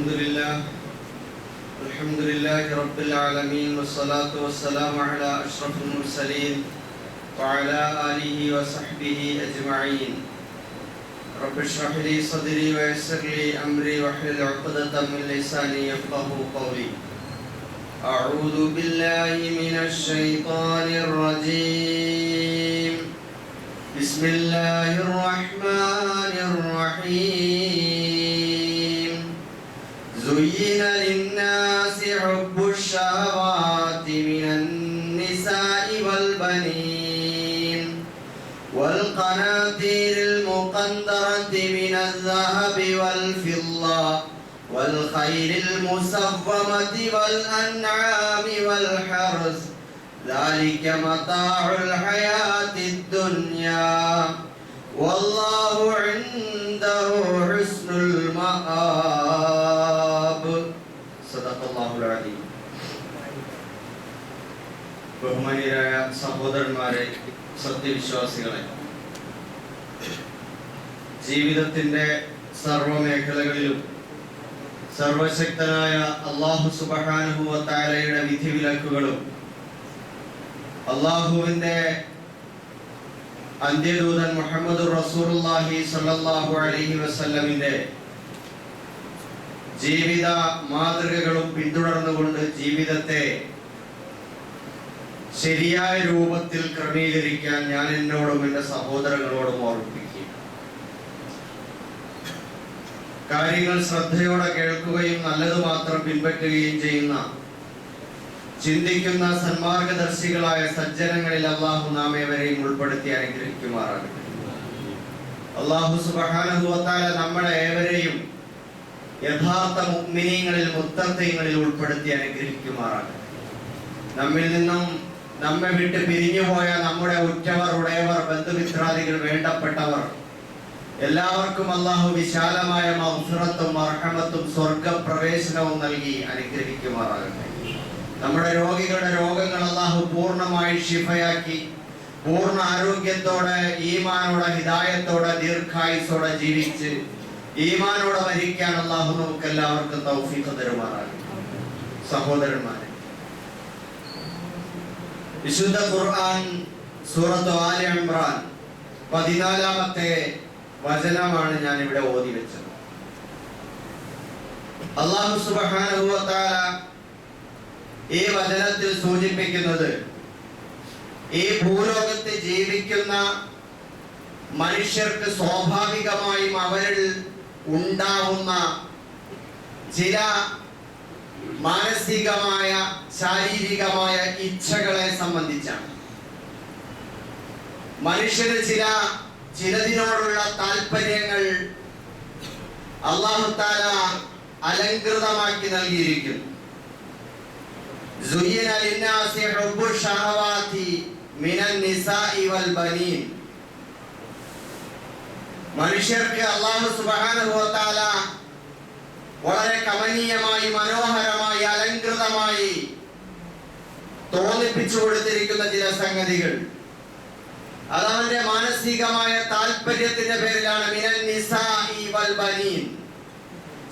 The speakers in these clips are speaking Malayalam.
الحمد لله رب العالمين والصلاة والسلام على أشرف المرسلين وعلى آله وصحبه أجمعين. رب اشرح لي صدري ويسر لي أمري واحلل عقدة من لساني يفقهوا قولي. أعوذ بالله من الشيطان الرجيم. بسم الله الرحمن الرحيم. زين للناس حب الشهوات من النساء والبنين والقناطير المقنطرة من الذهب والفضة والخيل المسومة والأنعام والحرث ذلك متاع الحياة الدنيا والله عنده حسن المآب. صدق الله العظيم. ബഹുമാനീയരായ സഹോദരന്മാരെ, സത്യവിശ്വാസികളെ, ജീവിതത്തിന്റെ സർവമേഖലകളിലും സർവശക്തനായ അല്ലാഹു സുബ്ഹാനഹു വ തആലയുടെ വിധിവിലക്കുകളും അല്ലാഹുവിന്റെ അന്ത്യദൂതൻ മുഹമ്മദുർ റസൂലുള്ളാഹി സ്വല്ലല്ലാഹു അലൈഹി വസല്ലമിന്റെ ജീവിത മാതൃകകളും പിന്തുടർന്നുകൊണ്ട് ജീവിതത്തെ ശരിയായ രൂപത്തിൽ ക്രമീകരിക്കാൻ ഞാൻ എന്നോടും എൻ്റെ സഹോദരങ്ങളോടും ഓർമ്മിപ്പിക്കും. കാര്യങ്ങൾ ശ്രദ്ധയോടെ കേൾക്കുകയും നല്ലത് മാത്രം പിൻപറ്റുകയും ചെയ്യുന്ന ചിന്തിക്കുന്ന സന്മാർഗദർശികളായ സജ്ജനങ്ങളിൽ അല്ലാഹു നാം ഏവരെയും ഉൾപ്പെടുത്തി അനുഗ്രഹിക്കുമാറാകട്ടെ. അല്ലാഹു സുബ്ഹാനഹു വ തആല നമ്മളെ ഏവരെയും യഥാർത്ഥ മുഅ്മിനീങ്ങളിൽ മുത്തഖീങ്ങളിൽ ഉൾപ്പെടുത്തി അനുഗ്രഹിക്കുമാറാകട്ടെ. നമ്മിൽ നിന്നും നമ്മെ വിട്ട് പിരിഞ്ഞുപോയ നമ്മുടെ ഉറ്റവർ, ഉടയവർ, ബന്ധുമിത്രാദികൾ, വേണ്ടപ്പെട്ടവർ എല്ലാവർക്കും അല്ലാഹു വിശാലമായ മഗ്ഫിറത്തും മർഹമത്തും സ്വർഗ്ഗപ്രവേശനവും നൽകി അനുഗ്രഹിക്കുമാറാകട്ടെ. നമ്മുടെ രോഗികളുടെ രോഗങ്ങൾ അല്ലാഹു പൂർണ്ണമായി ശിഫയാക്കി പൂർണ്ണ ആരോഗ്യത്തോടെ, ഈമാനോടെ, ഹിദായത്തോടെ, ദീർഘായുസ്സോടെ ജീവിച്ച് ഈമാനോടെ മരിക്കാൻ അല്ലാഹു നമുക്ക് എല്ലാവർക്കും തൗഫീഖ് തരുമാറാകട്ടെ. സഹോദരന്മാരെ, വിശുദ്ധ ഖുർആൻ സൂറത്ത് ആല ഇംറാൻ 14-ാമത്തെ വചനമാണ് ഞാൻ ഇവിടെ ഓതി വെച്ചത്. അല്ലാഹു സുബ്ഹാനഹു വ തആല ഈ വചനത്തിൽ സൂചിപ്പിക്കുന്നത് ഈ ഭൂലോകത്ത് ജീവിക്കുന്ന മനുഷ്യർക്ക് സ്വാഭാവികമായും അവരിൽ ഉണ്ടാവുന്ന ചില മാനസികമായ, ശാരീരികമായ ഇച്ഛകളെ സംബന്ധിച്ചാണ്. മനുഷ്യന് ചിലതിനോടുള്ള താല്പര്യങ്ങൾ അല്ലാഹു തആല അലങ്കൃതമാക്കി നൽകിയിരിക്കുന്നു. زين للناس حب الشهوات من النساء والبنين. മനുഷ്യർക്ക് അല്ലാഹു സുബ്ഹാനഹു വ തആല വളരെ കമനീയമായി, മനോഹരമായി, അലങ്കൃതമായി തോന്നിപ്പിച്ചു കൊടുത്തിരിക്കുന്ന ചില സംഗതികൾ, അതവന്റെ മാനസികമായ താല്പര്യത്തിന്റെ പേരിലാണ്. മിനൻ നിസാഇ വൽ ബനീൻ,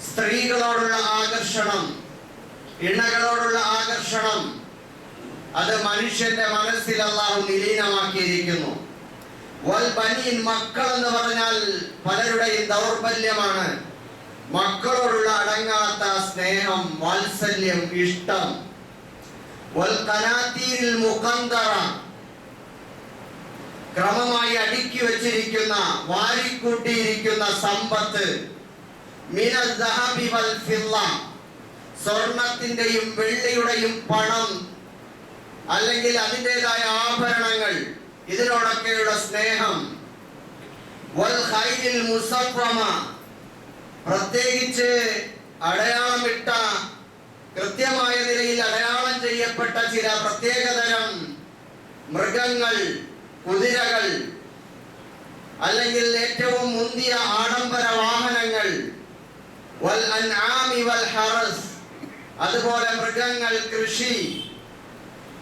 സ്ത്രീകളോടുള്ള ആകർഷണം, ഇണകളോടുള്ള ആകർഷണം, അത് മനുഷ്യന്റെ മനസ്സിൽ അല്ലാഹു നിലീനമാക്കിയിരിക്കുന്നു. വൽ ബനീൻ, മക്കൾ എന്ന് പറഞ്ഞാൽ പലരുടെയും ദൗർബല്യമാണ്. മക്കളോടുള്ള അടങ്ങാത്ത സ്നേഹം, വാത്സല്യം, ഇഷ്ടം. വൽ ഖനാതീരിൽ മുഖന്തറ, ക്രമമായി അടുക്കി വച്ചിരിക്കുന്ന, വാരിക്കൂട്ടിയിരിക്കുന്ന സമ്പത്ത്. മിനൽ ദഹബി വൽ ഫിദ്ദ, സ്വർണത്തിന്റെയും വെള്ളിയുടെയും പണം അല്ലെങ്കിൽ അതിൻ്റെതായ ആഭരണങ്ങൾ, ഇതിനോടൊക്കെയുള്ള സ്നേഹം. വൽ ഖൈലിൽ മുസവ്വമ, പ്രത്യേകിച്ച് അടയാളമിട്ട, കൃത്യമായ നിലയിൽ അടയാളം ചെയ്യപ്പെട്ട ചില പ്രത്യേകതരം മൃഗങ്ങൾ, കുതിരകൾ, അല്ലെങ്കിൽ ഏറ്റവും മുന്തിയ ആഡംബര വാഹനങ്ങൾ. വൽ അൻആമി വൽ ഹറസ്, അതുപോലെ മൃഗങ്ങൾ, കൃഷി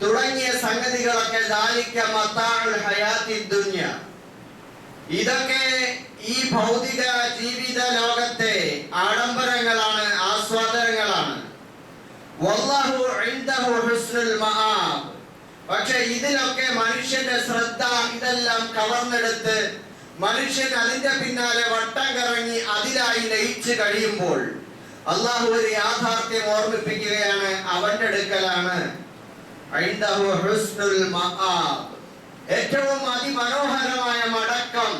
തുടങ്ങിയ സംഗതികളൊക്കെ ദാലിക മതാഉൽ ഹയാത്തി ദുനിയ, ഇതൊക്കെ ഈ ഭൗതിക ജീവിത ലോകത്തെ ആഡംബരങ്ങളാണ്, ആസ്വാദനങ്ങളാണ്. വല്ലാഹു ഇൻദഹു ഹുസ്നുൽ മആബ്. പക്ഷെ ഇതിലൊക്കെ മനുഷ്യന്റെ ശ്രദ്ധ ഇതെല്ലാം കവർന്നെടുത്ത് മനുഷ്യൻ അതിന്റെ പിന്നാലെ വട്ടം കറങ്ങി അതിലായി ലയിച്ചു കഴിയുമ്പോൾ അള്ളാഹു ഒരു യാഥാർത്ഥ്യം ഓർമ്മിപ്പിക്കുകയാണ്. അവന്റെ അടുക്കലാണ് ഇൻദഹു ഹുസ്നുൽ മആബ്, ഏറ്റവും അതിമനോഹരമായ മടക്കം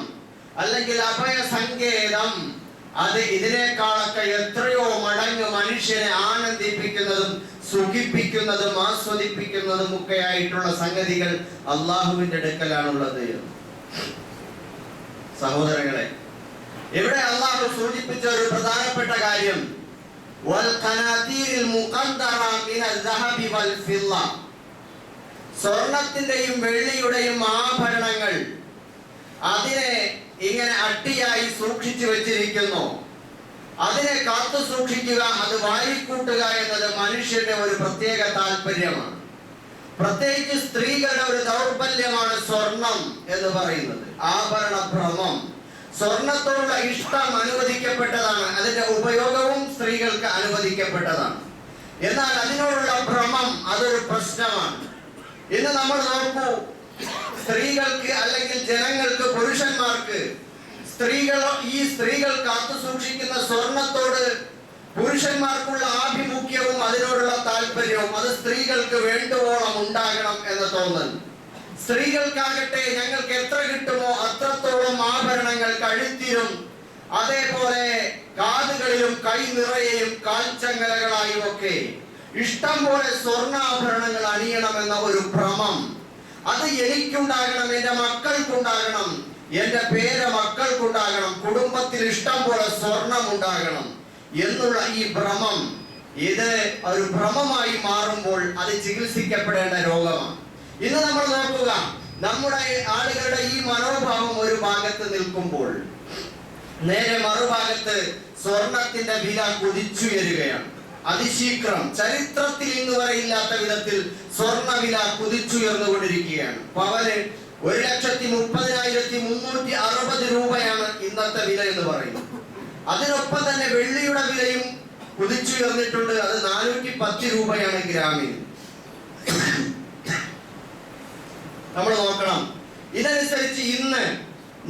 അല്ലെങ്കിൽ അഭയ സങ്കേതം. അത് ഇതിനേക്കാളൊക്കെ എത്രയോ മടങ്ങ് മനുഷ്യനെ ആനന്ദിപ്പിക്കുന്നതും സുഖിപ്പിക്കുന്നതും ആസ്വദിപ്പിക്കുന്നതും ഒക്കെ ആയിട്ടുള്ള സംഗതികൾ അള്ളാഹുവിന്റെ അടുക്കലാണുള്ളത്. സഹോദരങ്ങളെ, ഇവിടെ അള്ളാഹു സൂചിപ്പിച്ച ഒരു പ്രധാനപ്പെട്ട കാര്യം വൽ ഖനാതീരിൽ മുഖദ്ദറ മിനൽ ദഹബി വൽ ഫിദ്ദ, സ്വർണത്തിന്റെയും വെള്ളിയുടെയും ആഭരണങ്ങൾ അതിനെ ഇങ്ങനെ അട്ടിയായി സൂക്ഷിച്ചു വെച്ചിരിക്കുന്നു. അതിനെ കാത്തു സൂക്ഷിക്കുക, അത് വാരിക്കൂട്ടുക എന്നത് മനുഷ്യന്റെ ഒരു പ്രത്യേക താല്പര്യമാണ്. പ്രത്യേകിച്ച് സ്ത്രീകളുടെ ഒരു ദൗർബല്യമാണ് സ്വർണം എന്ന് പറയുന്നത്. ആഭരണ ഭ്രമം, സ്വർണത്തോടുള്ള ഇഷ്ടം അനുവദിക്കപ്പെട്ടതാണ്, അതിന്റെ ഉപയോഗവും സ്ത്രീകൾക്ക് അനുവദിക്കപ്പെട്ടതാണ്. എന്നാൽ അതിനോടുള്ള ഭ്രമം അതൊരു പ്രശ്നമാണ്. ഇന്ന് നമ്മൾ നോക്കൂ, സ്ത്രീകൾക്ക് അല്ലെങ്കിൽ ജനങ്ങൾക്ക്, പുരുഷന്മാർക്ക് ഈ സ്ത്രീകൾ കാത്തു സൂക്ഷിക്കുന്ന സ്വർണത്തോട് പുരുഷന്മാർക്കുള്ള ആഭിമുഖ്യവും അതിനോടുള്ള താല്പര്യവും അത് സ്ത്രീകൾക്ക് വേണ്ടുവോളം ഉണ്ടാകണം എന്ന് തോന്നൽ. സ്ത്രീകൾക്കാകട്ടെ ഞങ്ങൾക്ക് എത്ര കിട്ടുമോ അത്രത്തോളം ആഭരണങ്ങൾ കഴുത്തിലും അതേപോലെ കാതുകളിലും കൈ നിറയെയും കാൽച്ചങ്ങലകളായും ഒക്കെ ഇഷ്ടം പോലെ സ്വർണ്ണാഭരണങ്ങൾ അണിയണമെന്ന ഒരു ഭ്രമം, അത് എനിക്കുണ്ടാകണം, എന്റെ മക്കൾക്കുണ്ടാകണം, എന്റെ പേരമക്കൾക്കുണ്ടാകണം, കുടുംബത്തിൽ ഇഷ്ടം പോലെ സ്വർണം ഉണ്ടാകണം എന്നുള്ള ഈ ഭ്രമം, ഇത് ഒരു ഭ്രമമായി മാറുമ്പോൾ അത് ചികിത്സിക്കപ്പെടേണ്ട രോഗമാണ്. ഇന്ന് നമ്മൾ നോക്കുക, നമ്മുടെ ആളുകളുടെ ഈ മനോഭാവം ഒരു ഭാഗത്ത് നിൽക്കുമ്പോൾ നേരെ മറുഭാഗത്ത് സ്വർണത്തിന്റെ വില കുതിച്ചുയരുകയാണ്. അതിശീഘ്രം, ചരിത്രത്തിൽ ഇന്ന് വരെ ഇല്ലാത്ത വിധത്തിൽ സ്വർണ്ണ വില കുതിച്ചുയർന്നുകൊണ്ടിരിക്കുകയാണ്. പവന് 1,30,360 രൂപയാണ് ഇന്നത്തെ വില എന്ന് പറയുന്നത്. അതിനൊപ്പം തന്നെ വെള്ളിയുടെ വിലയും കുതിച്ചുയർന്നിട്ടുണ്ട്. അത് 410 രൂപയാണ് ഗ്രാമിന്. നമ്മൾ നോക്കണം, ഇതനുസരിച്ച് ഇന്ന്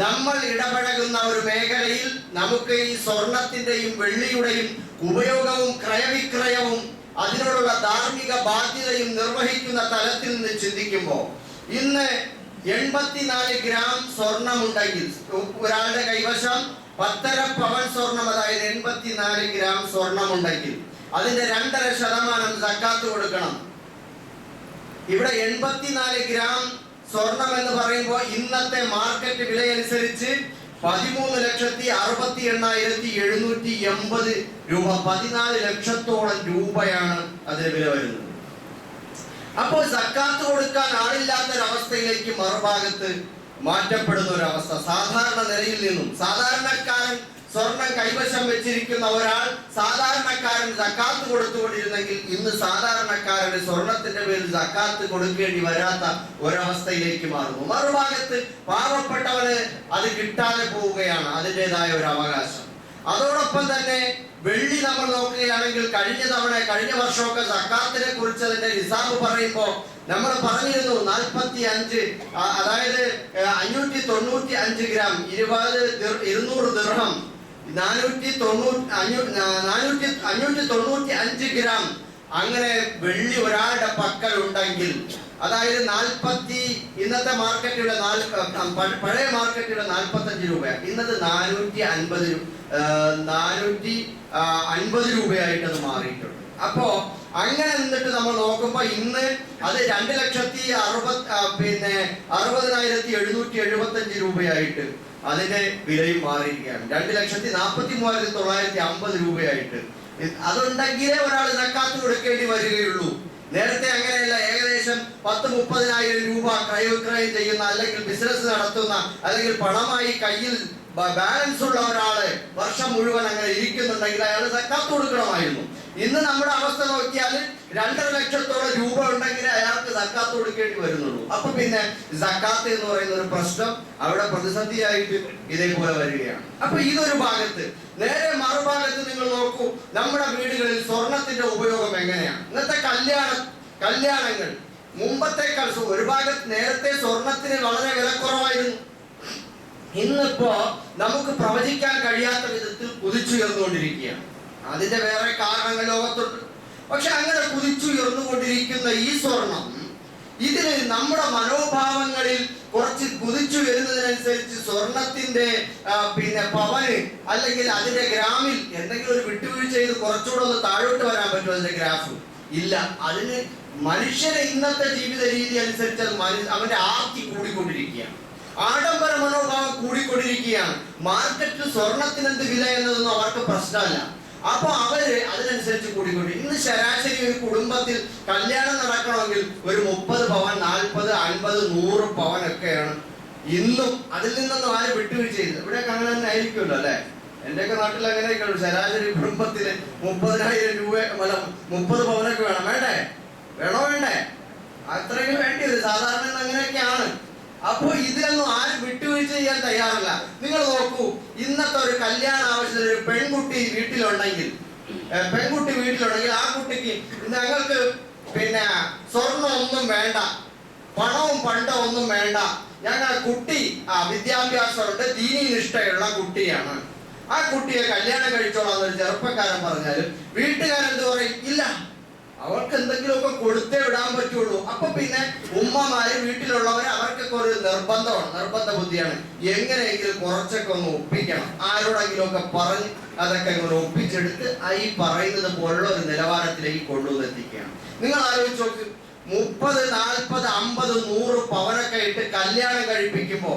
നമ്മൾ ഇടപഴകുന്ന ഒരു മേഖലയിൽ നമുക്ക് ഈ സ്വർണത്തിന്റെയും വെള്ളിയുടെയും ഉപയോഗവും ക്രയവിക്രയവും അതിനോടുള്ള ധാർമ്മിക ബാധ്യതയും നിർവഹിക്കുന്ന തലത്തിൽ നിന്ന് ചിന്തിക്കുമ്പോൾ ഇന്ന് 84 ഗ്രാം സ്വർണമുണ്ടെങ്കിൽ ഒരാളുടെ കൈവശം 10.5 പവൻ സ്വർണം, അതായത് 84 ഗ്രാം സ്വർണമുണ്ടെങ്കിൽ അതിന്റെ 2.5% സക്കാത്ത് കൊടുക്കണം. ഇവിടെ 84 ഗ്രാം സ്വർണം എന്ന് പറയുമ്പോൾ ഇന്നത്തെ മാർക്കറ്റ് വിലയനുസരിച്ച് 13,68,780 രൂപ, 14 ലക്ഷത്തോളം രൂപയാണ് അതിന് വില വരുന്നത്. അപ്പോൾ സക്കാത്ത് കൊടുക്കാൻ ആളില്ലാത്തൊരവസ്ഥയിലേക്ക് മറുഭാഗത്ത് മാറ്റപ്പെടുന്ന ഒരവസ്ഥ. സാധാരണ നിലയിൽ നിന്നും സാധാരണക്കാരൻ സ്വർണം കൈവശം വെച്ചിരിക്കുന്ന ഒരാൾ സാധാരണക്കാരൻ സക്കാത്ത് കൊടുത്തുകൊണ്ടിരുന്നെങ്കിൽ ഇന്ന് സാധാരണക്കാരന് സ്വർണത്തിന്റെ പേരിൽ സക്കാത്ത് കൊടുക്കേണ്ടി വരാത്ത ഒരവസ്ഥയിലേക്ക് മാറുന്നു. മറുഭാഗത്ത് പാവപ്പെട്ടവന് അത് കിട്ടാതെ പോവുകയാണ്, അതിൻ്റെതായ ഒരു അവകാശം. അതോടൊപ്പം തന്നെ വെള്ളി നമ്മൾ നോക്കുകയാണെങ്കിൽ കഴിഞ്ഞ വർഷമൊക്കെ സക്കാത്തിനെ കുറിച്ച് അതിന്റെ ഹിസാബ് പറയുമ്പോൾ നമ്മൾ പറഞ്ഞിരുന്നു 45, അതായത് 595 ഗ്രാം 200 ദിർഹം, 595 ഗ്രാം അങ്ങനെ വെള്ളി ഒരാളുടെ പക്കൽ ഉണ്ടെങ്കിൽ, അതായത് ഇന്നത്തെ മാർക്കറ്റിലെ പഴയ മാർക്കറ്റിലെ 45 രൂപ, ഇന്നത് 450 രൂപയായിട്ട് അത് മാറിയിട്ടുണ്ട്. അപ്പോ അങ്ങനെ നിന്നിട്ട് നമ്മൾ നോക്കുമ്പോ ഇന്ന് അത് 2,60,775 രൂപയായിട്ട് അതിന്റെ വിലയും മാറിയിരിക്കുകയാണ്. 2,43,950 രൂപയായിട്ട് അതുണ്ടെങ്കിലേ ഒരാൾ സക്കാത്ത് കൊടുക്കേണ്ടി വരികയുള്ളൂ. നേരത്തെ അങ്ങനെയല്ല. ഏകദേശം 10-30,000 രൂപ ക്രയവിക്രയം ചെയ്യുന്ന അല്ലെങ്കിൽ ബിസിനസ് നടത്തുന്ന അല്ലെങ്കിൽ പണമായി കയ്യിൽ ബാലൻസ് ഉള്ള ഒരാള് വർഷം മുഴുവൻ അങ്ങനെ ഇരിക്കുന്നുണ്ടെങ്കിൽ അയാൾ സക്കാത്ത് കൊടുക്കണമായിരുന്നു. ഇന്ന് നമ്മുടെ അവസ്ഥ നോക്കിയാൽ 2.5 ലക്ഷത്തോളം രൂപ ഉണ്ടെങ്കിൽ അയാൾക്ക് സക്കാത്ത് കൊടുക്കേണ്ടി വരുന്നുള്ളൂ. അപ്പൊ പിന്നെ സക്കാത്ത് എന്ന് പറയുന്ന ഒരു പ്രശ്നം അവിടെ പ്രതിസന്ധിയായിട്ട് ഇതേപോലെ വരികയാണ്. അപ്പൊ ഇതൊരു ഭാഗത്ത്. നേരെ മറുഭാഗത്ത് നിങ്ങൾ നോക്കൂ, നമ്മുടെ വീടുകളിൽ സ്വർണത്തിന്റെ ഉപയോഗം എങ്ങനെയാണ്. ഇന്നത്തെ കല്യാണങ്ങൾ മുമ്പത്തേക്കാൾ ഒരു ഭാഗത്ത് നേരത്തെ സ്വർണത്തിന് വളരെ വിലക്കുറവായിരുന്നു. ഇന്നിപ്പോ നമുക്ക് പ്രവചിക്കാൻ കഴിയാത്ത വിധത്തിൽ കുതിച്ചുയർന്നുകൊണ്ടിരിക്കുകയാണ്. അതിന്റെ വേറെ കാരണങ്ങൾ ലോകത്തുണ്ട്. പക്ഷെ അങ്ങനെ കുതിച്ചുയർന്നുകൊണ്ടിരിക്കുന്ന ഈ സ്വർണം, ഇതിന് നമ്മുടെ മനോഭാവങ്ങളിൽ കുറച്ച് കുതിച്ചു വരുന്നതിനനുസരിച്ച് സ്വർണത്തിന്റെ പവന് അല്ലെങ്കിൽ അതിന്റെ ഗ്രാമിൽ എന്തെങ്കിലും ഒരു വിട്ടുവീഴ്ച ചെയ്ത് കുറച്ചുകൂടെ ഒന്ന് താഴോട്ട് വരാൻ പറ്റുമോ? അതിന്റെ ഗ്രാഫ് ഇല്ല. അതിന് മനുഷ്യന്റെ ഇന്നത്തെ ജീവിത രീതി അനുസരിച്ച് അവന്റെ ആർത്തി കൂടിക്കൊണ്ടിരിക്കുകയാണ്. ആഡംബര മനോഭാവം കൂടിക്കൊണ്ടിരിക്കുകയാണ്. മാർക്കറ്റിൽ സ്വർണത്തിന് എന്ത് വില എന്നതൊന്നും അവർക്ക് പ്രശ്നമല്ല. അപ്പൊ അവര് അതിനനുസരിച്ച് കൂടിക്കൊണ്ടിരിക്കും. ഇന്ന് ശരാശരി ഒരു കുടുംബത്തിൽ കല്യാണം നടക്കണമെങ്കിൽ ഒരു 30 പവൻ, 40, 50, 100 പവനൊക്കെയാണ് ഇന്നും. അതിൽ നിന്നൊന്നും ആരും വിട്ടുവീഴ്ച ചെയ്ത് ഇവിടെയൊക്കെ അങ്ങനെ തന്നെ ആയിരിക്കുമല്ലോ അല്ലെ? എന്റെയൊക്കെ നാട്ടിൽ അങ്ങനെയൊക്കെയുള്ളൂ. ശരാശരി കുടുംബത്തിന് 30,000 രൂപ 30 പവനൊക്കെ വേണം. വേണ്ടേ? അത്രയും വേണ്ടി വരും. സാധാരണ അങ്ങനെയൊക്കെയാണ്. അപ്പോ ഇതിലൊന്നും ആരും വിട്ടുവീഴ്ച ചെയ്യാൻ തയ്യാറല്ല. നിങ്ങൾ നോക്കൂ, ഇന്നത്തെ ഒരു കല്യാണ ആവശ്യത്തിന് ഒരു പെൺകുട്ടി വീട്ടിലുണ്ടെങ്കിൽ ആ കുട്ടിക്ക് ഞങ്ങൾക്ക് സ്വർണം ഒന്നും വേണ്ട, പണവും പണ്ടവും ഒന്നും വേണ്ട, ഞങ്ങൾ കുട്ടി വിദ്യാഭ്യാസമുണ്ട്, ദീനി നിഷ്ഠയുള്ള കുട്ടിയാണ്, ആ കുട്ടിയെ കല്യാണം കഴിച്ചോളാം എന്നൊരു ചെറുപ്പക്കാരൻ പറഞ്ഞാലും വീട്ടുകാരെന്ത് പറയും? ഇല്ല, അവർക്ക് എന്തെങ്കിലുമൊക്കെ കൊടുത്തേ വിടാൻ പറ്റുള്ളൂ. അപ്പൊ പിന്നെ ഉമ്മമാര് വീട്ടിലുള്ളവര് അവർക്കൊക്കെ ഒരു നിർബന്ധ ബുദ്ധിയാണ്. എങ്ങനെയെങ്കിലും കുറച്ചൊക്കെ ഒന്ന് ഒപ്പിക്കണം, ആരോടെങ്കിലും ഒക്കെ പറഞ്ഞ് അതൊക്കെ ഇങ്ങനെ ഒപ്പിച്ചെടുത്ത് ഈ പറയുന്നത് പോലുള്ള ഒരു നിലവാരത്തിലേക്ക് കൊണ്ടുവന്നെത്തിക്കുകയാണ്. നിങ്ങൾ ആലോചിച്ച് നോക്ക്, 30, 40, 50, 100 പവനൊക്കെ ഇട്ട് കല്യാണം കഴിപ്പിക്കുമ്പോ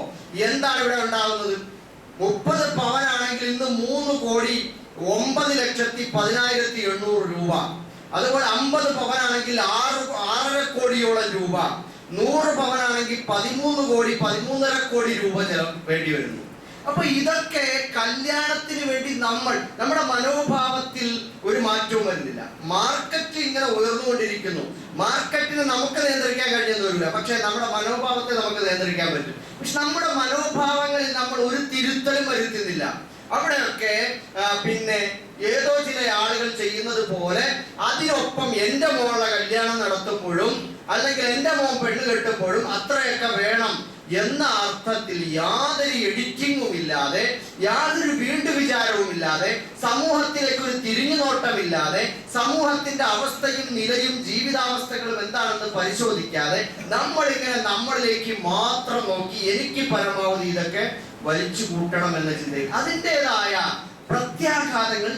എന്താണ് ഇവിടെ ഉണ്ടാകുന്നത്? 30 പവനാണെങ്കിൽ ഇന്ന് 3,09,10,800 രൂപ. അതുപോലെ 50 പവനാണെങ്കിൽ 6.5 കോടിയോളം രൂപ. 100 പവനാണെങ്കിൽ 13.5 കോടി രൂപ വേണ്ടി വരുന്നു. അപ്പൊ ഇതൊക്കെ കല്യാണത്തിന് വേണ്ടി നമ്മുടെ മനോഭാവത്തിൽ ഒരു മാറ്റവും വരുന്നില്ല. മാർക്കറ്റ് ഇങ്ങനെ ഉയർന്നുകൊണ്ടിരിക്കുന്നു. മാർക്കറ്റിനെ നമുക്ക് നിയന്ത്രിക്കാൻ കഴിയുന്ന വരില്ല, പക്ഷെ നമ്മുടെ മനോഭാവത്തെ നമുക്ക് നിയന്ത്രിക്കാൻ പറ്റും. പക്ഷെ നമ്മുടെ മനോഭാവങ്ങളിൽ നമ്മൾ ഒരു തിരുത്തലും വരുത്തുന്നില്ല. അവിടെയൊക്കെ ഏതോ ചില ആളുകൾ ചെയ്യുന്നത് പോലെ അതിനൊപ്പം എൻ്റെ മോളുടെ കല്യാണം നടത്തുമ്പോഴും അല്ലെങ്കിൽ എൻ്റെ മോൻ പെണ്ണ് കെട്ടുമ്പോഴും അത്രയൊക്കെ വേണം എന്ന അർത്ഥത്തിൽ യാതൊരു എഡിറ്റിങ്ങും ഇല്ലാതെ, യാതൊരു വീണ്ടു വിചാരവും ഇല്ലാതെ, സമൂഹത്തിലേക്ക് ഒരു തിരിഞ്ഞുനോട്ടമില്ലാതെ, സമൂഹത്തിന്റെ അവസ്ഥയും നിലയും ജീവിതാവസ്ഥകളും എന്താണെന്ന് പരിശോധിക്കാതെ നമ്മളിങ്ങനെ നമ്മളിലേക്ക് മാത്രം നോക്കി എനിക്ക് പരമാവധി ഇതൊക്കെ വലിച്ചു കൂട്ടണം എന്ന ചിന്തയിൽ അതിൻ്റെതായ പ്രത്യാഘാതങ്ങൾ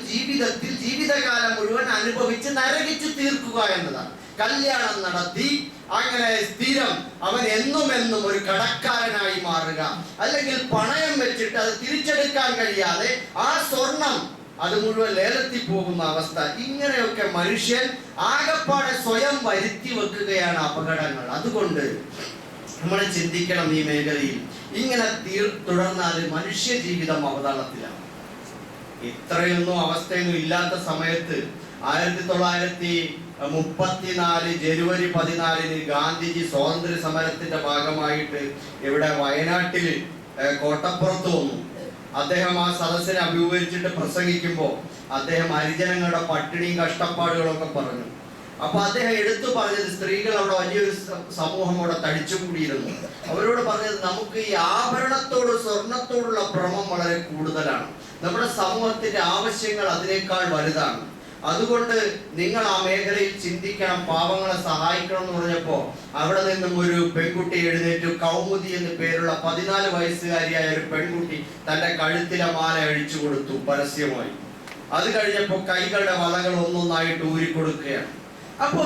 ജീവിതകാലം മുഴുവൻ അനുഭവിച്ച് നരകിച്ചു തീർക്കുക എന്നതാണ്. കല്യാണം നടത്തി അങ്ങനെ സ്ഥിരം അവൻ എന്നും ഒരു കടക്കാരനായി മാറുക, അല്ലെങ്കിൽ പണയം വെച്ചിട്ട് അത് തിരിച്ചെടുക്കാൻ കഴിയാതെ ആ സ്വർണം അത് മുഴുവൻ ലേലത്തിൽ പോകുന്ന അവസ്ഥ. ഇങ്ങനെയൊക്കെ മനുഷ്യൻ ആകപ്പാടെ സ്വയം വരുത്തി വെക്കുകയാണ് അപകടങ്ങൾ. അതുകൊണ്ട് നമ്മൾ ചിന്തിക്കണം, ഈ മേഖലയിൽ ഇങ്ങനെ തുടർന്നാൽ മനുഷ്യ ജീവിതം അവതാളത്തിലാണ്. ഇത്രയൊന്നും അവസ്ഥയൊന്നും ഇല്ലാത്ത സമയത്ത് 1934 ജനുവരി 14 ഗാന്ധിജി സ്വാതന്ത്ര്യ സമരത്തിന്റെ ഭാഗമായിട്ട് ഇവിടെ വയനാട്ടില് കോട്ടപ്പുറത്ത് വന്നു. അദ്ദേഹം ആ സദസ്സിനെ അഭിമുഖീകരിച്ചിട്ട് പ്രസംഗിക്കുമ്പോൾ അദ്ദേഹം ഹരിജനങ്ങളുടെ പട്ടിണിയും കഷ്ടപ്പാടുകളും ഒക്കെ പറഞ്ഞു. അപ്പൊ അദ്ദേഹം എടുത്തു പറഞ്ഞത്, സ്ത്രീകൾ അവിടെ വലിയൊരു സമൂഹം അവിടെ തടിച്ചുകൂടിയിരുന്നു, അവരോട് പറഞ്ഞത്, നമുക്ക് ഈ ആഭരണത്തോട് സ്വർണത്തോടുള്ള ഭ്രമം വളരെ കൂടുതലാണ്, നമ്മുടെ സമൂഹത്തിന്റെ ആവശ്യങ്ങൾ അതിനേക്കാൾ വലുതാണ്, അതുകൊണ്ട് നിങ്ങൾ ആ മേഖലയിൽ ചിന്തിക്കണം, പാവങ്ങളെ സഹായിക്കണം എന്ന് പറഞ്ഞപ്പോ അവിടെ നിന്നും ഒരു പെൺകുട്ടി എഴുന്നേറ്റു. കൗമുദി എന്ന് പേരുള്ള 14 വയസ്സുകാരിയായ ഒരു പെൺകുട്ടി തന്റെ കഴുത്തിലെ മാല അഴിച്ചു കൊടുത്തു പരസ്യമായി. അത് കഴിഞ്ഞപ്പോ കൈകളുടെ വളകൾ ഒന്നൊന്നായിട്ട് ഊരിക്കൊടുക്കുകയാണ്. അപ്പോ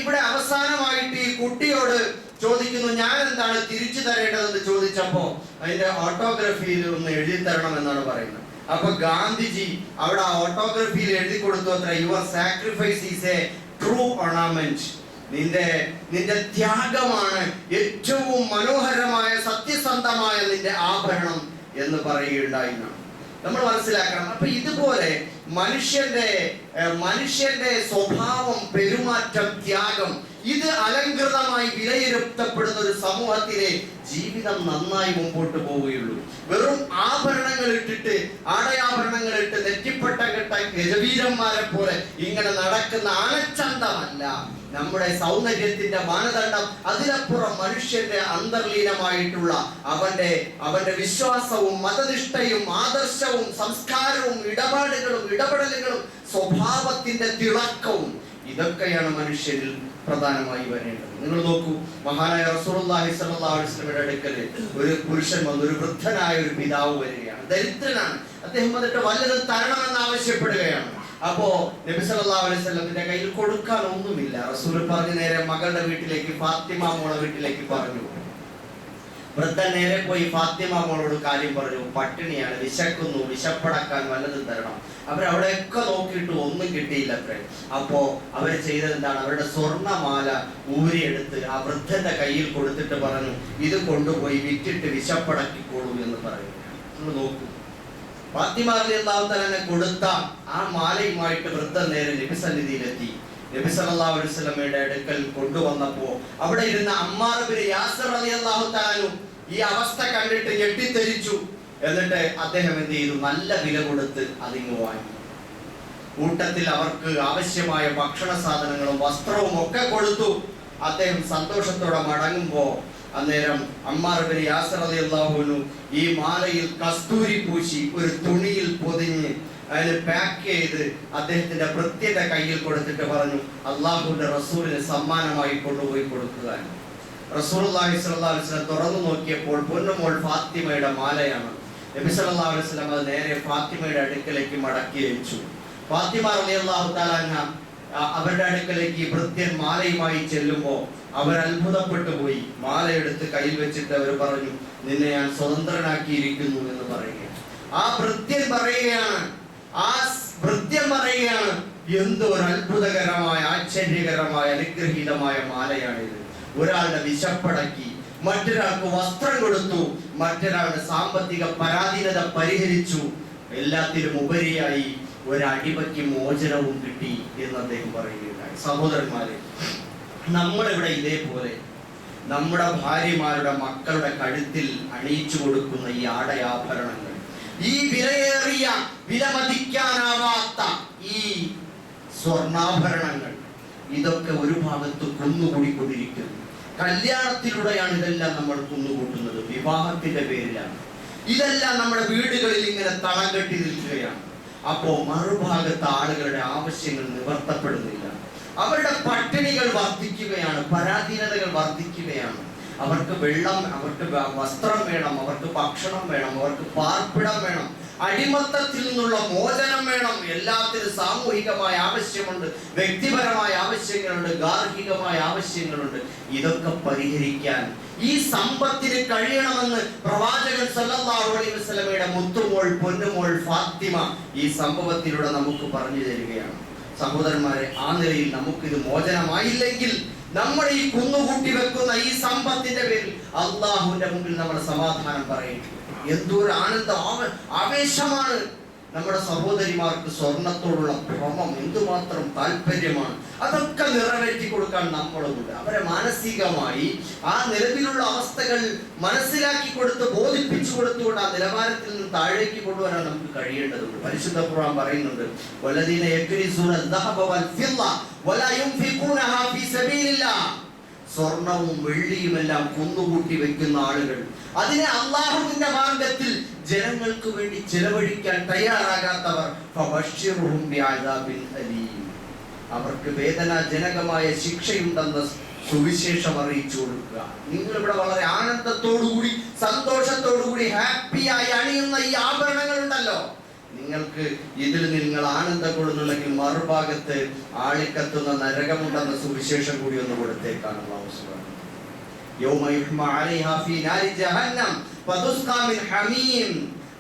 ഇവിടെ അവസാനമായിട്ട് ഈ കുട്ടിയോട് ചോദിക്കുന്നു, ഞാൻ എന്താണ് തിരിച്ചു തരേണ്ടതെന്ന് ചോദിച്ചപ്പോ അതിന്റെ ഓട്ടോഗ്രാഫിയിൽ ഒന്ന് എഴുതി തരണം എന്നാണ് പറയുന്നത്. അപ്പൊ ഗാന്ധിജി അവിടെ ആ ഓട്ടോഗ്രാഫിയിൽ എഴുതി കൊടുത്തു അത്ര, your sacrifice is A true ornament, നിന്റെ ത്യാഗമാണ് ഏറ്റവും മനോഹരമായ സത്യസന്ധമായ നിന്റെ ആഭരണം എന്ന് പറയുകയുണ്ടായി. നമ്മൾ മനസ്സിലാക്കണം. അപ്പൊ ഇതുപോലെ മനുഷ്യന്റെ സ്വഭാവം, പെരുമാറ്റം, ത്യാഗം, ഇത് അലങ്കൃതമായി വിലയിരുത്തപ്പെടുന്ന ഒരു സമൂഹത്തിലെ ജീവിതം നന്നായി മുമ്പോട്ട് പോവുകയുള്ളൂ. വെറും ആഭരണങ്ങൾ ഇട്ടിട്ട്, ആടയാഭരണങ്ങൾ ഇട്ട്, നെറ്റിപ്പട്ട കെട്ട ഗജവീരന്മാരെ പോലെ ഇങ്ങനെ നടക്കുന്ന ആനച്ചന്തമല്ല നമ്മുടെ സൗന്ദര്യത്തിന്റെ മാനദണ്ഡം. അതിനപ്പുറം മനുഷ്യന്റെ അന്തർലീനമായിട്ടുള്ള അവന്റെ വിശ്വാസവും മതനിഷ്ഠയും ആദർശവും സംസ്കാരവും ഇടപെടലുകളും സ്വഭാവത്തിന്റെ തിളക്കവും, ഇതൊക്കെയാണ് മനുഷ്യരിൽ പ്രധാനമായി വരേണ്ടത്. നിങ്ങൾ നോക്കൂ, മഹാനായ റസൂലുള്ളാഹി സ്വല്ലല്ലാഹു അലൈഹി വസല്ലമയുടെ അടുക്കൽ ഒരു പുരുഷൻ വന്നു. ഒരു വൃദ്ധനായ ഒരു പിതാവ് വരികയാണ്, ദരിദ്രനാണ്. അദ്ദേഹം വന്നിട്ട് വല്ലതും തരണമെന്ന് ആവശ്യപ്പെടുകയാണ്. അപ്പോ നബി സല്ലല്ലാഹു അലൈഹി വസല്ലമിന്റെ കയ്യിൽ കൊടുക്കാൻ ഒന്നുമില്ല. റസൂൽ പറഞ്ഞു നേരെ മകളുടെ വീട്ടിലേക്ക്, ഫാത്തിമ മോളുടെ വീട്ടിലേക്ക് പറഞ്ഞു. വൃദ്ധൻ നേരെ പോയി ഫാത്തിമ മോളോട് കാര്യം പറഞ്ഞു. പട്ടിണിയാണ്, വിശക്കുന്നു, വിശപ്പടക്കാൻ വല്ലതും തരണം. അവരവിടെയൊക്കെ നോക്കിയിട്ട് ഒന്നും കിട്ടിയില്ല അത്രേ. അപ്പോ അവര് ചെയ്തത് എന്താണ്? അവരുടെ സ്വർണ്ണമാല ഊരിയെടുത്ത് ആ വൃദ്ധന്റെ കയ്യിൽ കൊടുത്തിട്ട് പറഞ്ഞു, ഇത് കൊണ്ടുപോയി വിറ്റിട്ട് വിശപ്പടക്കിക്കോളൂ എന്ന് പറയുന്നു. നമ്മൾ നോക്കൂ, ഫാത്തിമ റളിയല്ലാഹു തആല കൊടുത്ത ആ മാലയുമായിട്ട് വൃദ്ധൻ നേരെ നബി സന്നിധിയിലെത്തി. നബി സല്ലല്ലാഹു അലൈഹി വസല്ലമയുടെ അടുക്കൽ കൊണ്ടുവന്നപ്പോ അവിടെ ഇരുന്ന അമ്മാർ ഇബ്നു യാസിർ റളിയല്ലാഹു തആല ഈ അവസ്ഥ കണ്ടിട്ട് ഞെട്ടിത്തെരിച്ചു. എന്നിട്ട് അദ്ദേഹം എന്ത് ചെയ്തു? നല്ല വില കൊടുത്ത് അതിങ്ങ് വാങ്ങി. കൂട്ടത്തിൽ അവർക്ക് ആവശ്യമായ ഭക്ഷണ സാധനങ്ങളും വസ്ത്രവും ഒക്കെ കൊടുത്തു. അദ്ദേഹം സന്തോഷത്തോടെ മടങ്ങുമ്പോ അന്നേരം അമ്മാർ ഇബ്നു യാസിർ റളിയല്ലാഹു അൻഹു ഈ മാലയിൽ കസ്തൂരി പൂശി ഒരു തുണിയിൽ പൊതിഞ്ഞ് അതിന് പാക്ക് ചെയ്ത് അദ്ദേഹത്തിന്റെ ഭൃത്യന്റെ കയ്യിൽ കൊടുത്തിട്ട് പറഞ്ഞു, അള്ളാഹുവിന്റെ റസൂലിന് സമ്മാനമായി കൊണ്ടുപോയി കൊടുക്കുക. റസൂലുള്ളാഹി സ്വല്ലല്ലാഹു അലൈഹി വസല്ലം തുറന്നു നോക്കിയപ്പോൾ പൊന്നുമോൾ ഫാത്തിമയുടെ മാലയാണ്. നബി സല്ലല്ലാഹു അലൈഹി വസല്ലം അത് നേരെ ഫാത്തിമയുടെ അടുക്കലേക്ക് മടക്കി വെച്ചു. ഫാത്തിമ റളിയല്ലാഹു തആല അവരുടെ അടുക്കലേക്ക് ഭൃത്യൻ മാലയുമായി ചെല്ലുമ്പോൾ അവർ അത്ഭുതപ്പെട്ടു പോയി. മാലയെടുത്ത് കയ്യിൽ വെച്ചിട്ട് അവർ പറഞ്ഞു, നിന്നെ ഞാൻ സ്വതന്ത്രനാക്കിയിരിക്കുന്നു എന്ന് പറയുകയാണ്. ആ ഭൃത്യൻ പറയുകയാണ്, എന്തോ ഒരു അത്ഭുതകരമായ, ആശ്ചര്യകരമായ, അനുഗ്രഹീതമായ മാലയാണിത്. ഒരാളുടെ വിശപ്പടക്കി, മറ്റൊരാൾക്ക് വസ്ത്രം കൊടുത്തു, മറ്റൊരാളുടെ സാമ്പത്തിക പരാധീനത പരിഹരിച്ചു, എല്ലാത്തിലും ഉപരിയായി ഒരടിമയ്ക്ക് മോചനവും കിട്ടി എന്ന് അദ്ദേഹം പറയുകയുണ്ടായി. സഹോദരന്മാരെ, നമ്മളിവിടെ ഇതേപോലെ നമ്മുടെ ഭാര്യമാരുടെ, മക്കളുടെ കഴുത്തിൽ അണിയിച്ചു കൊടുക്കുന്ന ഈ ആടയാഭരണങ്ങൾ, ഈ വിലയേറിയ, വിലമതിക്കാനാവാത്ത ഈ സ്വർണ്ണാഭരണങ്ങൾ, ഇതൊക്കെ ഒരു ഭാഗത്ത് കുന്നുകൂടിക്കൊണ്ടിരിക്കുന്നു. കല്യാണത്തിലൂടെയാണ് ഇതെല്ലാം നമ്മൾ കുന്നുകൂട്ടുന്നത്, വിവാഹത്തിന്റെ പേരിലാണ്. ഇതെല്ലാം നമ്മുടെ വീടുകളിൽ ഇങ്ങനെ തളം കെട്ടി നിൽക്കുകയാണ്. അപ്പോ മറുഭാഗത്ത് ആളുകളുടെ ആവശ്യങ്ങൾ നിവർത്തപ്പെടുന്നില്ല. അവരുടെ പട്ടിണികൾ വർദ്ധിക്കുകയാണ്, പരാധീനതകൾ വർദ്ധിക്കുകയാണ്. അവർക്ക് വെള്ളം, അവർക്ക് വസ്ത്രം വേണം, അവർക്ക് ഭക്ഷണം വേണം, അവർക്ക് പാർപ്പിടം വേണം, അടിമത്തത്തിൽ നിന്നുള്ള മോചനം വേണം. എല്ലാത്തിനും സാമൂഹികമായ ആവശ്യമുണ്ട്, വ്യക്തിപരമായ ആവശ്യങ്ങളുണ്ട്, ഗാർഹികമായ ആവശ്യങ്ങളുണ്ട്. ഇതൊക്കെ പരിഹരിക്കാൻ ഈ സമ്പത്തിന് കഴിയണമെന്ന് പ്രവാചകൻ സല്ലല്ലാഹു അലൈഹി വസല്ലമയുടെ മുത്തുമോൾ, പൊന്നുമോൾ ഫാത്തിമ ഈ സംഭവത്തിലൂടെ നമുക്ക് പറഞ്ഞു തരികയാണ്. സഹോദരന്മാരെ, ആ നിലയിൽ നമുക്കിത് മോചനമായില്ലെങ്കിൽ നമ്മൾ ഈ കുന്നുകൂട്ടി വെക്കുന്ന ഈ സമ്പത്തിന്റെ പേരിൽ അള്ളാഹുവിന്റെ മുമ്പിൽ നമ്മൾ സമാധാനം പറയും. എന്തൊരു ആനന്ദം, ആവേശമാണ് നമ്മുടെ സഹോദരിമാർക്ക് സ്വർണത്തോടുള്ള ഭ്രമം, എന്തുമാത്രം താല്പര്യമാണ്. അതൊക്കെ നിറവേറ്റി കൊടുക്കാൻ നമ്മളുണ്ട്. അവരെ മാനസികമായി ആ നിലവിലുള്ള അവസ്ഥകൾ മനസ്സിലാക്കി കൊടുത്ത്, ബോധിപ്പിച്ചു കൊടുത്തുകൊണ്ട് ആ നിലവാരത്തിൽ നിന്ന് താഴേക്ക് കൊണ്ടുവരാൻ നമുക്ക് കഴിയേണ്ടതുണ്ട്. പരിശുദ്ധ ഖുർആൻ പറയുന്നുണ്ട്, വല്ലദീന യക്നിസൂന അദ്ദഹബ വൽ ഫിദ്ദ വലാ യുൻഫിഖൂനഹാ ഫീ സബീലില്ലാഹ്. സ്വർണവും വെള്ളിയും എല്ലാം കുന്നുകൂട്ടി വെക്കുന്ന ആളുകൾ, അതിനെ അള്ളാഹുവിന്റെ മാർഗത്തിൽ ജനങ്ങൾക്ക് വേണ്ടി ചെലവഴിക്കാൻ തയ്യാറാകാത്തവർ, ഫബശ്ശിർഹും ബിഅദാബിൻ അലീം, അവർക്ക് വേദനാജനകമായ ശിക്ഷയുണ്ടെന്ന് സുവിശേഷം അറിയിച്ചു കൊടുക്കുക. നിങ്ങൾ ഇവിടെ വളരെ ആനന്ദത്തോടുകൂടി, സന്തോഷത്തോടുകൂടി, ഹാപ്പിയായി അണിയുന്ന ഈ ആഭരണങ്ങൾ ഉണ്ടല്ലോ, നിങ്ങൾക്ക് ഇതിൽ നിങ്ങൾ ആനന്ദം കൊള്ളുന്നുണ്ടെങ്കിൽ മറുഭാഗത്ത് ആളിക്കത്തുന്ന നരകമുണ്ടെന്ന സുവിശേഷം കൂടി ഒന്ന് കൊടുത്തേക്കാണ്.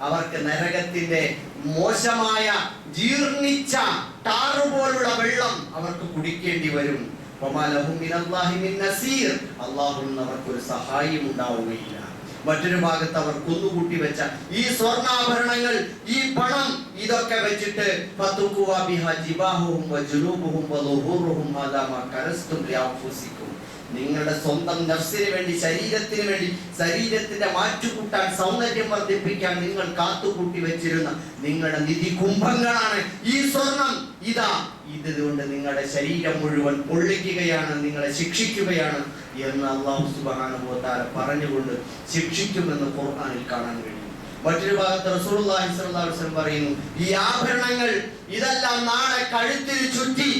അവർക്ക് നരകത്തിന്റെ മോശമായ, ജീർണിച്ച ടാറുപോലുള്ള വെള്ളം അവർക്ക് കുടിക്കേണ്ടി വരും. അള്ളാഹുവിൽ നിന്ന് അവർക്കൊരു സഹായം ഉണ്ടാവുകയില്ല. മറ്റൊരു ഭാഗത്ത് അവർ കുന്നുകൂട്ടി വെച്ച ഈ സ്വർണ്ണാഭരണങ്ങൾ, ഈ പണം, ഇതൊക്കെ വെച്ചിട്ട് നിങ്ങളുടെ സ്വന്തം നഫ്സിന് വേണ്ടി, ശരീരത്തിന് വേണ്ടി, ശരീരത്തിന്റെ മാറ്റുകൂട്ടാൻ, സൗന്ദര്യം വർദ്ധിപ്പിക്കാൻ നിങ്ങൾ കാത്തുകൂട്ടി വെച്ചിരുന്ന നിങ്ങളുടെ നിധി കുംഭങ്ങളാണ് ഈ സ്വർണം. ഇതുകൊണ്ട് നിങ്ങളുടെ ശരീരം മുഴുവൻ പൊള്ളിക്കുകയാണ്, നിങ്ങളെ ശിക്ഷിക്കുകയാണ് എന്ന് അല്ലാഹു സുബ്ഹാനഹു വ തആല പറഞ്ഞുകൊണ്ട് ശിക്ഷിക്കുമെന്ന് ഖുർആനിൽ കാണാൻ കഴിയും. മറ്റൊരു ഭാഗത്ത് റസൂലുള്ളാഹി സ്വല്ലല്ലാഹു അലൈഹി വസല്ലം പറയുന്നു, ഈ ആഭരണങ്ങൾ ഇതെല്ലാം നാളെ കഴുത്തിൽ ചുറ്റി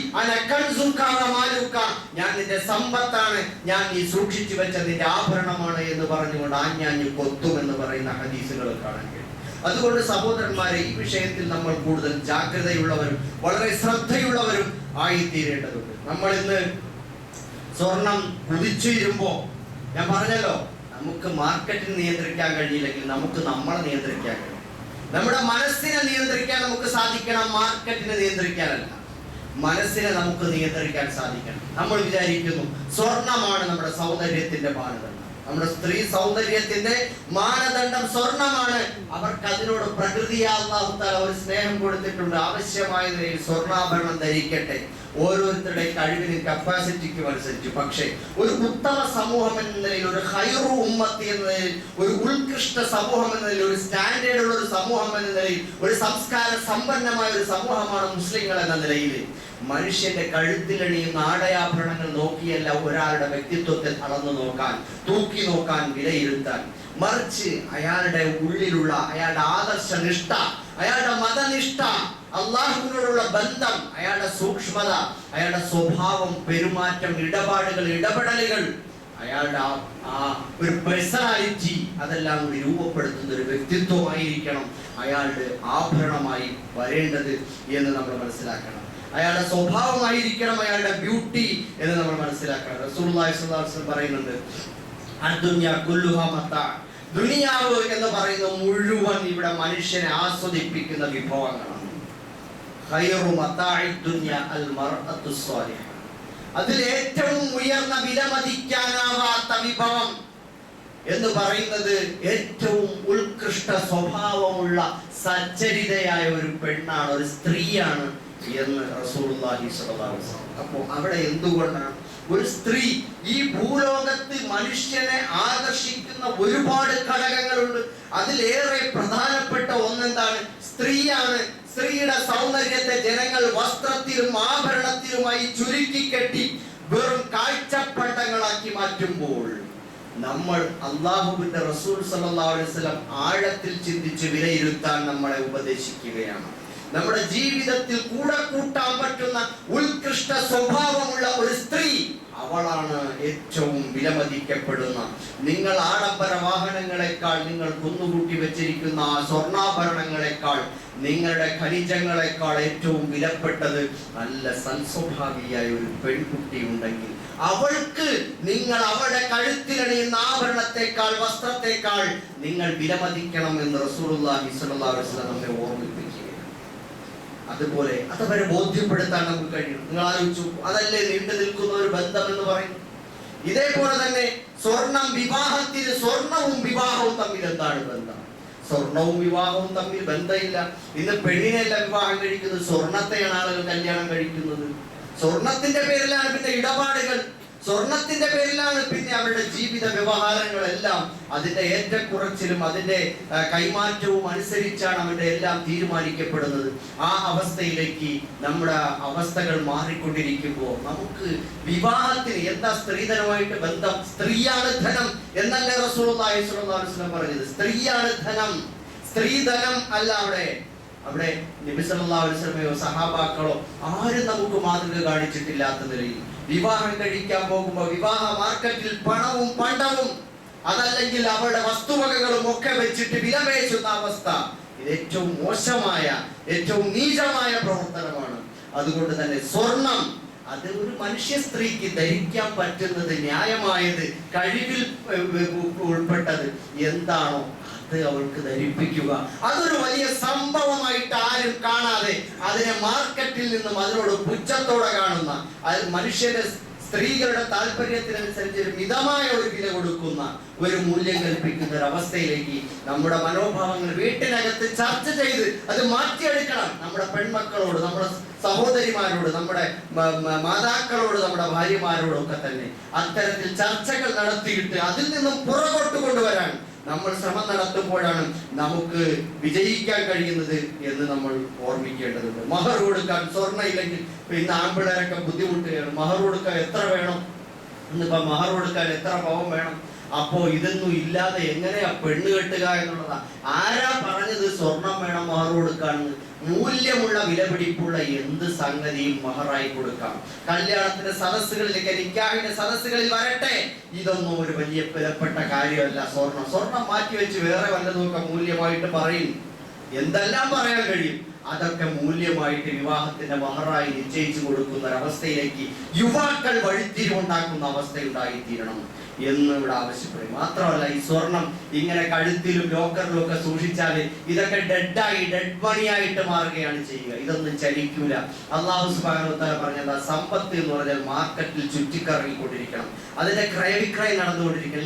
ഞാൻ നിന്റെ സമ്പത്താണ്, ഞാൻ നീ സൂക്ഷിച്ചു വെച്ച നിന്റെ ആഭരണമാണ് എന്ന് പറഞ്ഞുകൊണ്ട് ആഞ്ഞാഞ്ഞു കൊത്തുമെന്ന് പറയുന്ന ഹദീസുകൾ കാണാൻ കഴിയും. അതുകൊണ്ട് സഹോദരന്മാരെ, ഈ വിഷയത്തിൽ നമ്മൾ കൂടുതൽ ജാഗ്രതയുള്ളവരും വളരെ ശ്രദ്ധയുള്ളവരും ആയിത്തീരേണ്ടതുണ്ട്. നമ്മൾ ഇന്ന് സ്വർണം കുതിച്ചുയരുമ്പോ ഞാൻ പറഞ്ഞല്ലോ, നമുക്ക് മാർക്കറ്റിനെ നിയന്ത്രിക്കാൻ കഴിയില്ലെങ്കിൽ നമുക്ക് നമ്മളെ നിയന്ത്രിക്കാൻ കഴിയും. നമ്മുടെ മനസ്സിനെ നിയന്ത്രിക്കാൻ നമുക്ക് സാധിക്കണം, മാർക്കറ്റിനെ നിയന്ത്രിക്കാനല്ല. മനസ്സിനെ നമുക്ക് നിയന്ത്രിക്കാൻ സാധിക്കണം. നമ്മൾ വിചാരിക്കുന്നു സ്വർണമാണ് നമ്മുടെ സൗന്ദര്യത്തിന്റെ മാനദണ്ഡം, നമ്മുടെ സ്ത്രീ സൗന്ദര്യത്തിന്റെ മാനദണ്ഡം സ്വർണമാണ്. അവർക്ക് അതിനോട് പ്രകൃതിയാ അല്ലാഹു തആല ഒരു സ്നേഹം കൊടുത്തിട്ടുണ്ട്. ആവശ്യമായ നിലയിൽ സ്വർണ്ണാഭരണം ധരിക്കട്ടെ, ഓരോരുത്തരുടെ കഴിവിനും കപ്പാസിറ്റിക്കും അനുസരിച്ച്. പക്ഷേ ഒരു ഉത്തമ സമൂഹം എന്ന നിലയിൽ, ഒരു ഖൈറു ഉമ്മത്തി എന്ന നിലയിൽ, ഒരു ഉത്കൃഷ്ട സമൂഹം എന്ന നിലയിൽ, ഒരു സ്റ്റാൻഡേർഡ് ഉള്ള ഒരു സമൂഹം എന്ന നിലയിൽ, ഒരു സംസ്കാര സമ്പന്നമായ ഒരു സമൂഹമാണ് മുസ്ലിങ്ങൾ എന്ന നിലയിൽ മനുഷ്യന്റെ കഴുത്തിലണിയുന്ന ആടയാഭരണങ്ങൾ നോക്കിയല്ല ഒരാളുടെ വ്യക്തിത്വത്തെ അളന്നു നോക്കാൻ, തൂക്കി നോക്കാൻ, വിലയിരുത്താൻ. മറിച്ച് അയാളുടെ ഉള്ളിലുള്ള അയാളുടെ ആദർശ നിഷ്ഠ, അയാളുടെ മതനിഷ്ഠ, അള്ളാഹുവിനോടുള്ള ബന്ധം, അയാളുടെ സൂക്ഷ്മത, അയാളുടെ സ്വഭാവം, പെരുമാറ്റം, ഇടപാടുകൾ, ഇടപെടലുകൾ, അയാളുടെ ആ ഒരു പേഴ്സണാലിറ്റി, അതെല്ലാം കൂടി രൂപപ്പെടുത്തുന്ന ഒരു വ്യക്തിത്വമായിരിക്കണം അയാളുടെ ആഭരണമായി വരേണ്ടത് എന്ന് നമ്മൾ മനസ്സിലാക്കണം. അയാളുടെ സ്വഭാവമായിരിക്കണം അയാളുടെ ബ്യൂട്ടി എന്ന് നമ്മൾ മനസ്സിലാക്കണം. റസൂലുള്ളാഹി സ്വല്ലല്ലാഹു അലൈഹി വസല്ലം പറയുന്നുണ്ട്, അദ്ദുനിയ കുല്ലുഹാ മതാ, ദുനിയാവ് എന്ന് പറയുന്നത് മുഴുവൻ ഇവിടെ മനുഷ്യനെ ആസ്വദിപ്പിക്കുന്ന വിഭവങ്ങളാണ്. ഖൈറു മതാഇ ദുനിയ അൽ മർഅത്തു സ്വാലിഹ, അതിൽ ഏറ്റവും ഉയർന്ന വിലമതിക്കാനാവാത്ത വിഭവം എന്ന് പറയുന്നത് ഏറ്റവും ഉത്കൃഷ്ട സ്വഭാവമുള്ള സച്ചരിതയായ ഒരു പെണ്ണാണ്, ഒരു സ്ത്രീയാണ് എന്ന് റസൂലുള്ളാഹി സ്വല്ലല്ലാഹു അലൈഹി വസല്ലം. അപ്പോൾ അവിടെ എന്തുകൊണ്ടാണ് ഒരു സ്ത്രീ, ഈ ഭൂലോകത്ത് മനുഷ്യനെ ആകർഷിക്കുന്ന ഒരുപാട് ഘടകങ്ങളുണ്ട്. അതിലേറെ പ്രധാനപ്പെട്ട ഒന്നെന്താണ്? സ്ത്രീയാണ്. സ്ത്രീയുടെ സൗന്ദര്യത്തെ ജനങ്ങൾ വസ്ത്രത്തിലും ആഭരണത്തിലുമായി ചുരുക്കിക്കെട്ടി വെറും കാഴ്ചപ്പണ്ടങ്ങളാക്കി മാറ്റുമ്പോൾ നമ്മൾ അല്ലാഹുവിന്റെ റസൂൽ സ്വല്ലല്ലാഹു അലൈഹി വസല്ലം ആഴത്തിൽ ചിന്തിച്ച് വിലയിരുത്താൻ നമ്മളെ ഉപദേശിക്കുകയാണ്. നമ്മുടെ ജീവിതത്തിൽ കൂടെ കൂട്ടാൻ പറ്റുന്ന ഉത്കൃഷ്ട സ്വഭാവമുള്ള ഒരു സ്ത്രീ, അവളാണ് ഏറ്റവും വിലമതിക്കപ്പെടുന്ന. നിങ്ങൾ ആഡംബര വാഹനങ്ങളെക്കാൾ, നിങ്ങൾ കുന്നുകൂട്ടി വെച്ചിരിക്കുന്ന ആ സ്വർണ്ണാഭരണങ്ങളെക്കാൾ, നിങ്ങളുടെ ഖനിജങ്ങളെക്കാൾ ഏറ്റവും വിലപ്പെട്ടത് നല്ല സൽസ്വഭാവിയായ ഒരു പെൺകുട്ടി ഉണ്ടെങ്കിൽ അവൾക്ക് നിങ്ങൾ അവളുടെ കഴുത്തിലണിയുന്ന ആഭരണത്തെക്കാൾ, വസ്ത്രത്തെക്കാൾ നിങ്ങൾ വിലമതിക്കണം എന്ന് റസൂലുള്ളാഹി സ്വല്ലല്ലാഹു അലൈഹി വസല്ലം നമ്മെ ഓർമ്മിപ്പിക്കുകയാണ്. അതുപോലെ അതവരെ ബോധ്യപ്പെടുത്താൻ നമുക്ക് കഴിയും. നിങ്ങൾ ആലോചിച്ചു, അതല്ലേ നീണ്ടു നിൽക്കുന്ന ഒരു ബന്ധം എന്ന് പറയുന്നത്. ഇതേപോലെ തന്നെ സ്വർണം, വിവാഹത്തിന് സ്വർണവും വിവാഹവും തമ്മിൽ എന്താണ് ബന്ധം? സ്വർണവും വിവാഹവും തമ്മിൽ ബന്ധമില്ല. ഇന്ന് പെണ്ണിനെയല്ല വിവാഹം കഴിക്കുന്നത്, സ്വർണത്തെയാണ് ആളുകൾ കല്യാണം കഴിക്കുന്നത്. സ്വർണത്തിന്റെ പേരിലാണ് പിന്നെ ഇടപാടുകൾ, സ്വർണത്തിന്റെ പേരിലാണ് പിന്നെ അവരുടെ ജീവിത വ്യവഹാരങ്ങളെല്ലാം. അതിന്റെ ഏറ്റക്കുറച്ചിലും അതിന്റെ കൈമാറ്റവും അനുസരിച്ചാണ് അവരുടെ എല്ലാം തീരുമാനിക്കപ്പെടുന്നത്. ആ അവസ്ഥയിലേക്ക് നമ്മുടെ അവസ്ഥകൾ മാറിക്കൊണ്ടിരിക്കുമ്പോൾ നമുക്ക് വിവാഹത്തിന് എന്താ സ്ത്രീധനമായിട്ട് ബന്ധം? സ്ത്രീയാണ് ധനം എന്നല്ലേ റസൂലുള്ളാഹി സ്വല്ലല്ലാഹു അലൈഹി വസല്ലം പറഞ്ഞത്? സ്ത്രീയാണ് ധനം, സ്ത്രീധനം അല്ല. അവിടെ നബി സല്ലല്ലാഹു അലൈഹി വസല്ലമയോ സഹാബാക്കളോ ആരും നമുക്ക് മാതൃക കാണിച്ചിട്ടില്ലാത്ത നിലയിൽ വിവാഹം കഴിക്കാൻ പോകുമ്പോൾ വിവാഹ മാർക്കറ്റിൽ പണവും പണ്ടവും, അതല്ലെങ്കിൽ അവരുടെ വസ്തുവകകളും ഒക്കെ വെച്ചിട്ട് വിലപേശുന്ന അവസ്ഥ, ഇത് ഏറ്റവും മോശമായ, ഏറ്റവും നീചമായ പ്രവർത്തനമാണ്. അതുകൊണ്ട് തന്നെ സ്വർണം അത് ഒരു മനുഷ്യ സ്ത്രീക്ക് ധരിക്കാൻ പറ്റുന്നത്, ന്യായമായത്, കഴിവിൽ ഉൾപ്പെട്ടത് എന്താണോ അത് അവൾക്ക് ധരിപ്പിക്കുക. അതൊരു വലിയ സംഭവമായിട്ട് ആരും കാണാതെ അതിനെ മാർക്കറ്റിൽ നിന്നും അതിനോട് പുച്ഛത്തോടെ കാണുന്ന, അത് മനുഷ്യന്റെ സ്ത്രീകളുടെ താല്പര്യത്തിനനുസരിച്ച് ഒരു മിതമായ ഒരു വില കൊടുക്കുന്ന, ഒരു മൂല്യം കൽപ്പിക്കുന്ന ഒരു അവസ്ഥയിലേക്ക് നമ്മുടെ മനോഭാവങ്ങൾ വീട്ടിനകത്ത് ചർച്ച ചെയ്ത് അത് മാറ്റിയെടുക്കണം. നമ്മുടെ പെൺമക്കളോട്, നമ്മുടെ സഹോദരിമാരോട്, നമ്മുടെ മാതാക്കളോട്, നമ്മുടെ ഭാര്യമാരോടൊക്കെ തന്നെ അത്തരത്തിൽ ചർച്ചകൾ നടത്തിയിട്ട് അതിൽ നിന്നും പുറകോട്ട് കൊണ്ടുവരാൻ നമ്മൾ ശ്രമം നടത്തുമ്പോഴാണ് നമുക്ക് വിജയിക്കാൻ കഴിയുന്നത് എന്ന് നമ്മൾ ഓർമ്മിക്കേണ്ടതുണ്ട്. മഹർ കൊടുക്കാൻ സ്വർണ്ണം ഇല്ലെങ്കിൽ ഇന്ന് ആൺപിള്ളേരൊക്കെ ബുദ്ധിമുട്ടുകയാണ്. മഹർ കൊടുക്കാൻ എത്ര വേണം? ഇന്നിപ്പോ മഹർ കൊടുക്കാൻ എത്ര പവൻ വേണം? അപ്പോ ഇതൊന്നും ഇല്ലാതെ എങ്ങനെയാ പെണ്ണ് കെട്ടുക എന്നുള്ളതാ. ആരാ പറഞ്ഞത് സ്വർണം വേണം മഹർ കൊടുക്കാണെന്ന്? മൂല്യമുള്ള വിലപിടിപ്പുള്ള എന്ത് സംഗതിയും മഹറായി കൊടുക്കാം. കല്യാണത്തിന്റെ സദസ്സുകളിലേക്ക്, നിക്കാഹിന്റെ സദസ്സുകളിൽ വരട്ടെ. ഇതൊന്നും ഒരു വലിയ വിലപ്പെട്ട കാര്യമല്ല. സ്വർണം മാറ്റി വെച്ച് വേറെ വല്ലതുമൊക്കെ മൂല്യമായിട്ട് പറയും. എന്തെല്ലാം പറയാൻ കഴിയും. അതൊക്കെ മൂല്യമായിട്ട് വിവാഹത്തിന്റെ മഹറായി നിശ്ചയിച്ചു കൊടുക്കുന്ന ഒരവസ്ഥയിലേക്ക് യുവാക്കൾ വഴിത്തിരിവുണ്ടാക്കുന്ന അവസ്ഥയുണ്ടായിത്തീരണം എന്ന് ഇവിടെ ആവശ്യപ്പെടും. മാത്രമല്ല, ഈ സ്വർണം ഇങ്ങനെ കഴുത്തിലും ലോക്കറിലും ഒക്കെ സൂക്ഷിച്ചാൽ ഇതൊക്കെ ഡെഡ് മണിയായിട്ട് മാറുകയാണ് ചെയ്യുക. ഇതൊന്നും ചലിക്കൂല. അല്ലാഹു സുബ്ഹാനഹു വ തആല പറഞ്ഞതാ, സമ്പത്ത് എന്ന് പറഞ്ഞാൽ മാർക്കറ്റിൽ ചുറ്റിക്കറങ്ങിക്കൊണ്ടിരിക്കണം. അതിന്റെ ക്രയവിക്രയം നടന്നുകൊണ്ടിരിക്കണം.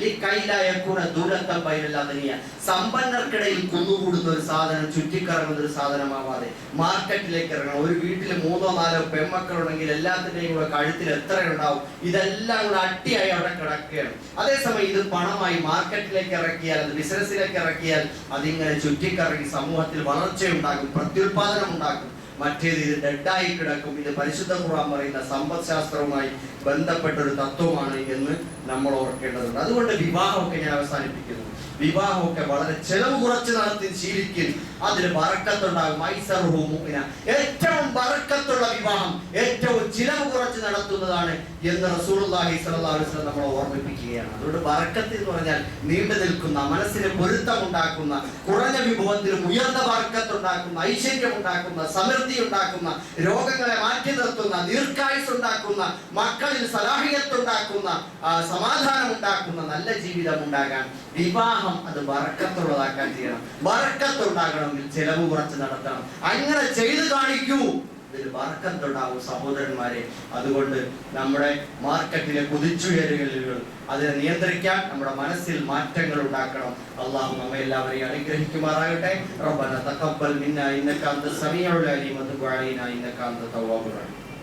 സമ്പന്നർക്കിടയിൽ കുന്നുകൂടുന്ന ഒരു സാധനം ചുറ്റിക്കറങ്ങുന്ന ഒരു സാധനമാവാതെ മാർക്കറ്റിലേക്ക് ഇറങ്ങണം. ഒരു വീട്ടിൽ 3-4 പെൺമക്കളുണ്ടെങ്കിൽ എല്ലാത്തിന്റെയും കൂടെ കഴുത്തിൽ എത്രയുണ്ടാവും? ഇതെല്ലാം കൂടെ അട്ടിയായി അവിടെ കിടക്കുകയാണ്. അതേസമയം ഇത് പണമായി മാർക്കറ്റിലേക്ക് ഇറക്കിയാൽ, അത് ബിസിനസ്സിലേക്ക് ഇറക്കിയാൽ അതിങ്ങനെ ചുറ്റിക്കറങ്ങി സമൂഹത്തിൽ വളർച്ചയുണ്ടാകും, പ്രത്യുൽപാദനം ഉണ്ടാക്കും. മറ്റേത് ഇത് ഡെഡായി കിടക്കും. ഇത് പരിശുദ്ധ ഖുർആൻ പറയുന്ന സമ്പദ് ശാസ്ത്രവുമായി ബന്ധപ്പെട്ട ഒരു തത്വമാണ് എന്ന് നമ്മൾ ഓർക്കേണ്ടതുണ്ട്. അതുകൊണ്ട് വിവാഹമൊക്കെ ഞാൻ അവസാനിപ്പിക്കുന്നു. വിവാഹമൊക്കെ വളരെ ചെലവ് കുറച്ച് നടത്തി ശീലിക്കും. അതിന് ബറക്കത്തുണ്ടാകും. ഏറ്റവും ബറക്കത്തുള്ള വിവാഹം ഏറ്റവും ചിലവ് കുറച്ച് നടത്തുന്നതാണ് എന്ന് റസൂലുള്ളാഹി സ്വല്ലല്ലാഹു അലൈഹി വസല്ലം നമ്മളെ ഓർമ്മിപ്പിക്കുകയാണ്. അതുകൊണ്ട് ബറക്കത്ത് എന്ന് പറഞ്ഞാൽ നീണ്ടു നിൽക്കുന്ന, മനസ്സിന് പൊരുത്തമുണ്ടാക്കുന്ന, കുറഞ്ഞ വിഭവത്തിലും ഉയർന്ന ബറക്കത്തുണ്ടാക്കുന്ന, ഐശ്വര്യമുണ്ടാക്കുന്ന, സമൃദ്ധി ഉണ്ടാക്കുന്ന, രോഗങ്ങളെ മാറ്റി നിർത്തുന്ന, ദീർഘായുസ് ഉണ്ടാക്കുന്ന, മക്കളിൽ സലാഹിയത്തുണ്ടാക്കുന്ന, സമാധാനം ഉണ്ടാക്കുന്ന നല്ല ജീവിതം ഉണ്ടാകാൻ വിവാഹം അത് ബറക്കത്തുള്ളതാക്കാൻ ചെയ്യണം. ബറക്കത്തുണ്ടാകണമെങ്കിൽ ചെലവ് കുറച്ച് നടത്തണം. അങ്ങനെ ചെയ്തു കാണിക്കൂ, ഇതിൽ ബറക്കത്തുണ്ടാവും സഹോദരന്മാരെ. അതുകൊണ്ട് നമ്മുടെ മാർക്കറ്റിലെ കുതിച്ചുയരുകൾ അതിനെ നിയന്ത്രിക്കാൻ നമ്മുടെ മനസ്സിൽ മാറ്റങ്ങൾ ഉണ്ടാക്കണം. അല്ലാഹു നമ്മെ എല്ലാവരെയും അനുഗ്രഹിക്കുമാറാകട്ടെ. റബ്ബന തഖബ്ബൽ മിന്നാ ഇന്നക അൻത സമീഉൽ അലീം വതുബ് അലൈനാ ഇന്നക അൻത തവ്വാബുർ റഹീം.